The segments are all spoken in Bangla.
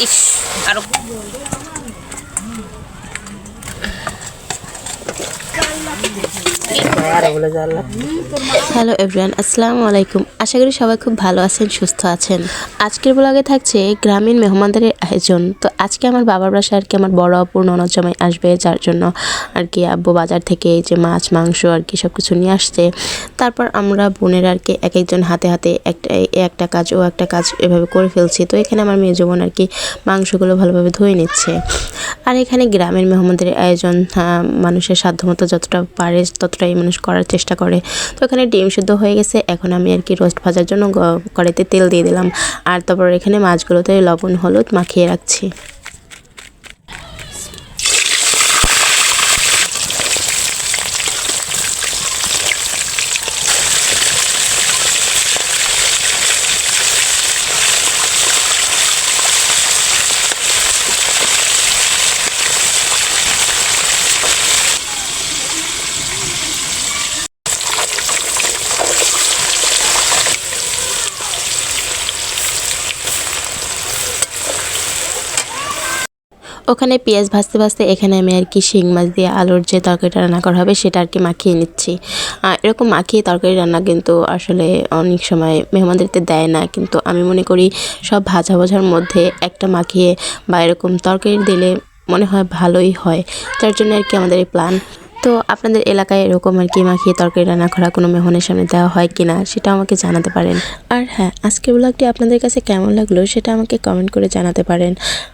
ইস আরো হ্যালো এভরিওয়ান, আসসালামু আলাইকুম। আশা করি সবাই খুব ভালো আছেন, সুস্থ আছেন। আজকের ব্লগে থাকছে গ্রামীণ মেহমানদারির আয়োজন। তো আজকে আমার বাবার বাসায় আর কি আমার বড় আপু ননদ জামাই আসবে, যার জন্য আর কি আব্বু বাজার থেকে এই যে মাছ মাংস আর কি সব কিছু নিয়ে আসছে। তারপর আমরা বোনের আর কি এক একজন হাতে হাতে একটা কাজ ও একটা কাজ এভাবে করে ফেলছি। তো এখানে আমার মেয়ে বোন আর কি মাংসগুলো ভালোভাবে ধুয়ে নিচ্ছে। আর এখানে গ্রামের মেহমানদারির আয়োজন মানুষের সাধ্যমতো যতটা পারে ততটাই মানুষ করার চেষ্টা করে। তো এখানে ডিম সিদ্ধ হয়ে গেছে, এখন আমি আর কি রোস্ট ভাজার জন্য কড়াইতে তেল দিয়ে দিলাম। আর তারপর এখানে মাছগুলোতে লবণ হলুদ মাখিয়ে রাখছি। ওখানে পেঁয়াজ ভাজতে ভাজতে এখানে আমি আর কি শিং মাছ দিয়ে আলুর যে তরকারিটা রান্না করা হবে সেটা আর কি মাখিয়ে নিচ্ছি। এরকম মাখিয়ে তরকারি রান্না কিন্তু আসলে অনেক সময় মেহমানদেরকে দেয় না, কিন্তু আমি মনে করি সব ভাজা ভাজার মধ্যে একটা মাখিয়ে বা এরকম তরকারি দিলে মনে হয় ভালোই হয়। যার জন্য আর কি আমাদের এই প্ল্যান। তো আপনাদের এলাকায় এরকম আর কি মাখিয়ে তরকারি রান্না করা কোনো মেহমানের সামনে দেওয়া হয় কিনা সেটা আমাকে জানাতে পারেন। আর হ্যাঁ, আজকের ব্লগটি আপনাদের কাছে কেমন লাগলো সেটা আমাকে কমেন্ট করে জানাতে পারেন।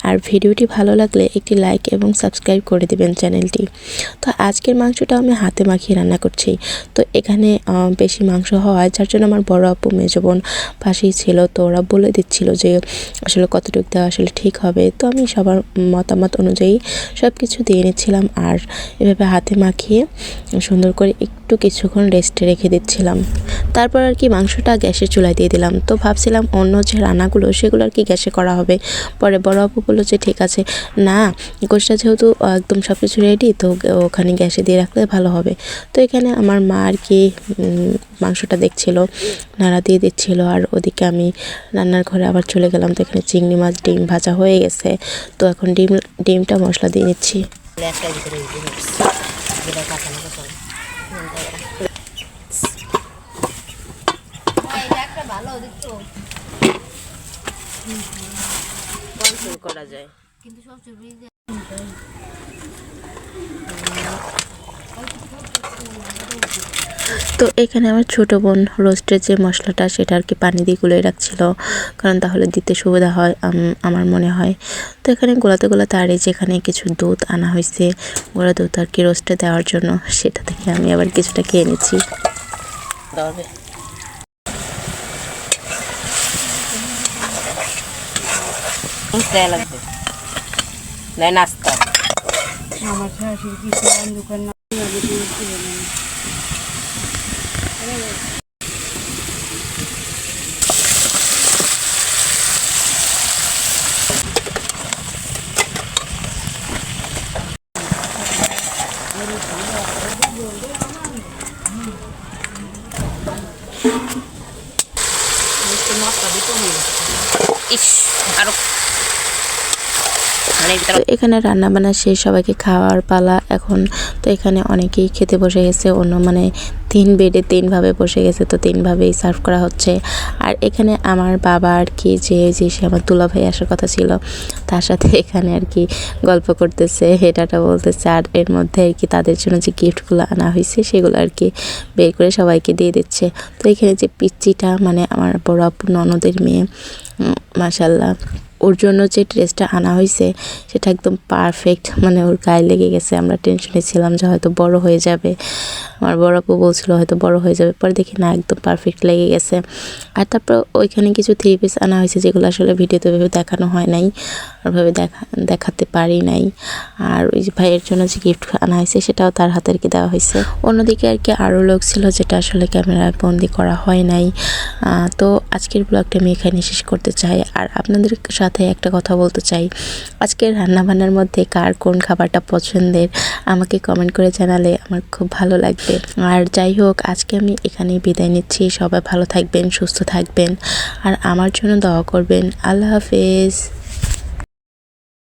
আর ভিডিওটি ভালো লাগলে একটি লাইক এবং সাবস্ক্রাইব করে দিবেন চ্যানেলটি। তো আজকের মাংসটা আমি হাতে মাখিয়ে রান্না করছি। তো এখানে বেশি মাংস হওয়ায় যার জন্য আমার বড় আপু মেজো বোন পাশেই ছিল। তো ওরা বলে দিচ্ছিল যে আসলে কতটুকু দেওয়া আসলে ঠিক হবে। তো আমি সবার মতামত অনুযায়ী সব কিছু দিয়ে নিচ্ছিলাম। আর এভাবে হাতে মাখিয়ে সুন্দর করে একটু কিছুক্ষণ রেস্টে রেখে দিচ্ছিলাম। তারপর আর কি মাংসটা গ্যাসের চুলায় দিয়ে দিলাম। তো ভাবছিলাম অন্য যে রান্নাগুলো সেগুলো আর কি গ্যাসে করা হবে। পরে বড় আপু বললো যে ঠিক আছে, না গোশটা যেহেতু একদম সব কিছু রেডি, তো ওখানে গ্যাসে দিয়ে রাখলে ভালো হবে। তো এখানে আমার মা আর কি মাংসটা দেখছিল, নাড়া দিয়ে দিচ্ছিল। আর ওদিকে আমি রান্নার ঘরে আবার চলে গেলাম। তো এখানে চিংড়ি মাছ ডিম ভাজা হয়ে গেছে। তো এখন ডিমটা মশলা দিয়ে নিচ্ছি। করা যায় কিন্তু তো এখানে আমার ছোট বোন রোস্টের যে মশলাটা সেটা আর কি পানি দিয়ে গুলিয়ে রাখছিল, কারণ তাহলে দিতে সুবিধা হয় আমার মনে হয়। তো এখানে গোলাতে গোলাতে আর এই যেখানে কিছু দুধ আনা হয়েছে, গোলা দুধ আর কি রোস্টে দেওয়ার জন্য, সেটা থেকে আমি আবার কিছুটা খেয়ে নিচ্ছি। নাস্তা আমার শাশুড়ি কিছু দোকান না ইস আরো। তো এখানে রান্না বান্না শেষ, সবাইকে খাওয়ার পালা এখন। তো এখানে অনেকেই খেতে বসে গেছে, অন্য মানে 3 বেডে 3ভাবে বসে গেছে। তো 3ভাবেই সার্ভ করা হচ্ছে। আর এখানে আমার বাবা আর কি যে সে আমার দুলা ভাই আসার কথা ছিল, তার সাথে এখানে আর কি গল্প করতেছে, হেটাটা বলতেছে। আর এর মধ্যে আর কি তাদের জন্য যে গিফটগুলো আনা হয়েছে সেগুলো আর কি বের করে সবাইকে দিয়ে দিচ্ছে। তো এখানে যে পিচ্চিটা মানে আমার বড় আপু ননদের মেয়ে, মাশাল্লাহ, ওর জন্য যে ড্রেসটা আনা হয়েছে সেটা একদম পারফেক্ট, মানে ওর গায়ে লেগে গেছে। আমরা টেনশনে ছিলাম যে হয়তো বড় হয়ে যাবে, আমার বড় আপু বলছিল হয়তো বড় হয়ে যাবে, পরে দেখি না একদম পারফেক্ট লেগে গেছে। আর তারপর ওইখানে কিছু 3 পিস আনা হয়েছে যেগুলো আসলে ভিডিওতে ভেবে দেখানো হয় নাই, ওইভাবে দেখাতে পারি নাই। আর ওই যে ভাইয়ের জন্য যে গিফট আনা হয়েছে সেটাও তার হাতে আর কি দেওয়া হয়েছে। অন্যদিকে আর কি আরও লোক ছিল যেটা আসলে ক্যামেরায় বন্দি করা হয় নাই। তো আজকের ব্লগটা আমি এখানে শেষ করতে চাই। আর আপনাদের সাথে একটা কথা বলতে চাই, আজকের রান্নাবান্নার মধ্যে কার কোন খাবারটা পছন্দের আমাকে কমেন্ট করে জানালে আমার খুব ভালো লাগবে। আর যাই যাই হোক, আজকে আমি এখানেই বিদায় নিচ্ছি। সবাই ভালো থাকবেন, সুস্থ থাকবেন আর আমার জন্য দোয়া করবেন। আল্লাহ হাফেজ।